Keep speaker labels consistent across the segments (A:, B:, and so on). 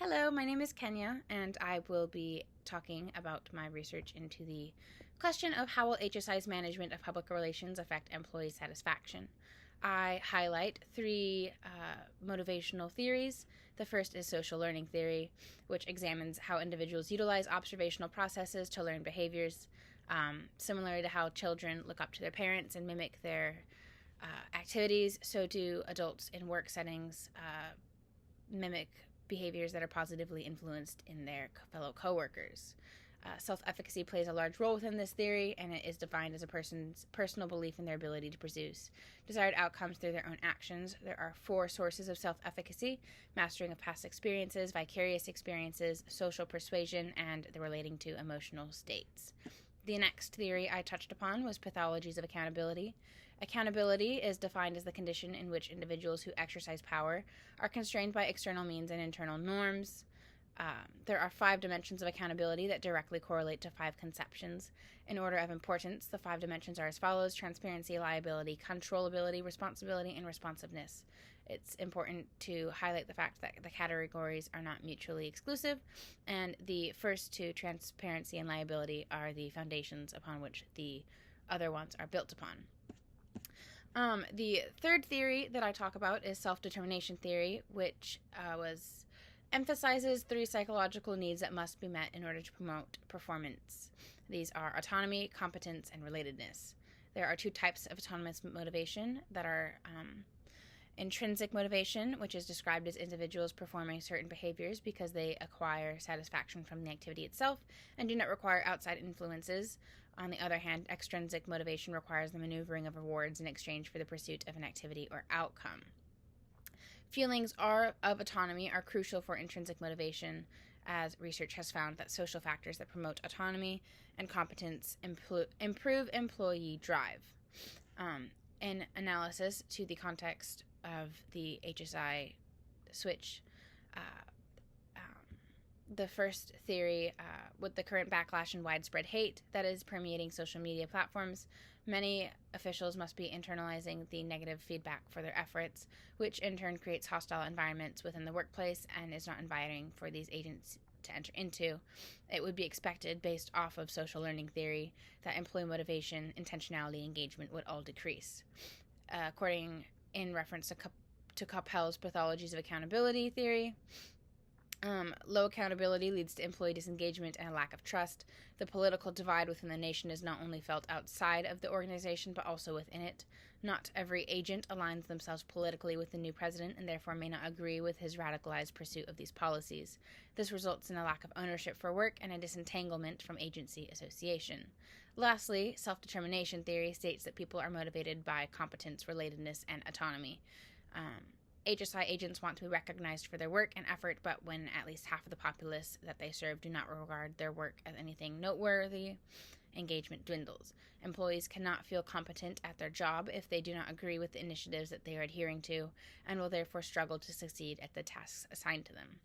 A: Hello, my name is Kenya, and I will be talking about my research into the question of how will HSI's management of public relations affect employee satisfaction. I highlight three motivational theories. The first is social learning theory, which examines how individuals utilize observational processes to learn behaviors, similar to how children look up to their parents and mimic their activities. So do adults in work settings mimic behaviors that are positively influenced in their fellow coworkers. Self-efficacy plays a large role within this theory, and it is defined as a person's personal belief in their ability to produce desired outcomes through their own actions. There are four sources of self-efficacy: mastering of past experiences, vicarious experiences, social persuasion, and the relating to emotional states. The next theory I touched upon was pathologies of accountability. Accountability is defined as the condition in which individuals who exercise power are constrained by external means and internal norms. There are 5 dimensions of accountability that directly correlate to 5 conceptions. In order of importance, the 5 dimensions are as follows: transparency, liability, controllability, responsibility, and responsiveness. It's important to highlight the fact that the categories are not mutually exclusive, and the first two, transparency and liability, are the foundations upon which the other ones are built upon. The third theory that I talk about is self-determination theory, which emphasizes 3 psychological needs that must be met in order to promote performance. These are autonomy, competence, and relatedness. There are 2 types of autonomous motivation that are intrinsic motivation, which is described as individuals performing certain behaviors because they acquire satisfaction from the activity itself and do not require outside influences. On the other hand, extrinsic motivation requires the maneuvering of rewards in exchange for the pursuit of an activity or outcome. Feelings of autonomy are crucial for intrinsic motivation, as research has found that social factors that promote autonomy and competence improve employee drive. In analysis to the context of the HSI switch, the first theory, with the current backlash and widespread hate that is permeating social media platforms, many officials must be internalizing the negative feedback for their efforts, which in turn creates hostile environments within the workplace and is not inviting for these agents to enter into. It would be expected, based off of social learning theory, that employee motivation, intentionality, engagement would all decrease. According in reference to Coppell's pathologies of accountability theory, low accountability leads to employee disengagement and a lack of trust. The political divide within the nation is not only felt outside of the organization, but also within it. Not every agent aligns themselves politically with the new president and therefore may not agree with his radicalized pursuit of these policies. This results in a lack of ownership for work and a disentanglement from agency association. Lastly, self-determination theory states that people are motivated by competence, relatedness, and autonomy. HSI agents want to be recognized for their work and effort, but when at least half of the populace that they serve do not regard their work as anything noteworthy, engagement dwindles. Employees cannot feel competent at their job if they do not agree with the initiatives that they are adhering to, and will therefore struggle to succeed at the tasks assigned to them.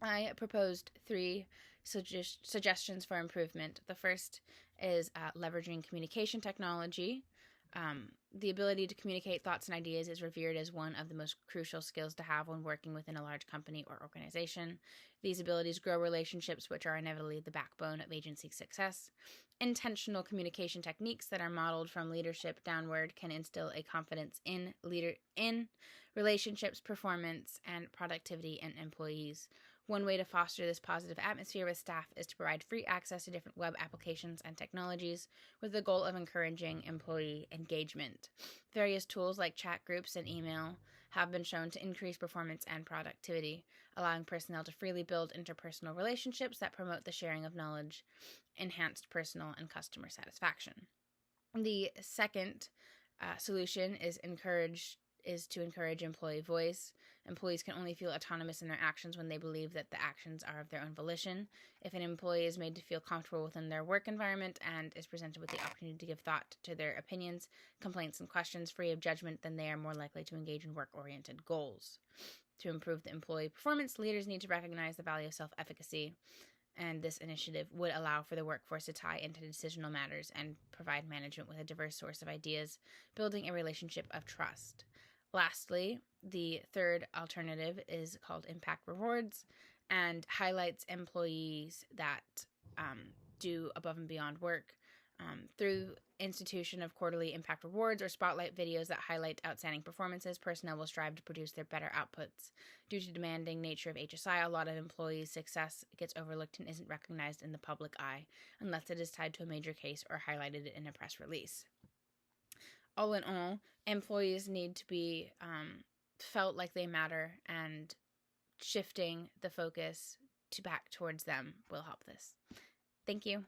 A: I proposed 3 suggestions for improvement. The first is leveraging communication technology. The ability to communicate thoughts and ideas is revered as one of the most crucial skills to have when working within a large company or organization. These abilities grow relationships, which are inevitably the backbone of agency success. Intentional communication techniques that are modeled from leadership downward can instill a confidence in relationships, performance, and productivity in employees. One way to foster this positive atmosphere with staff is to provide free access to different web applications and technologies with the goal of encouraging employee engagement. Various tools like chat groups and email have been shown to increase performance and productivity, allowing personnel to freely build interpersonal relationships that promote the sharing of knowledge, enhanced personal and customer satisfaction. The second solution is to encourage employee voice. Employees can only feel autonomous in their actions when they believe that the actions are of their own volition. If an employee is made to feel comfortable within their work environment and is presented with the opportunity to give thought to their opinions, complaints, and questions free of judgment, then they are more likely to engage in work-oriented goals. To improve the employee performance, leaders need to recognize the value of self-efficacy, and this initiative would allow for the workforce to tie into decisional matters and provide management with a diverse source of ideas, building a relationship of trust. Lastly, the third alternative is called impact rewards, and highlights employees that do above and beyond work. Through institution of quarterly impact rewards or spotlight videos that highlight outstanding performances, personnel will strive to produce their better outputs. Due to demanding nature of HSI, a lot of employees' success gets overlooked and isn't recognized in the public eye unless it is tied to a major case or highlighted in a press release. All in all, employees need to be felt like they matter, and shifting the focus to back towards them will help this. Thank you.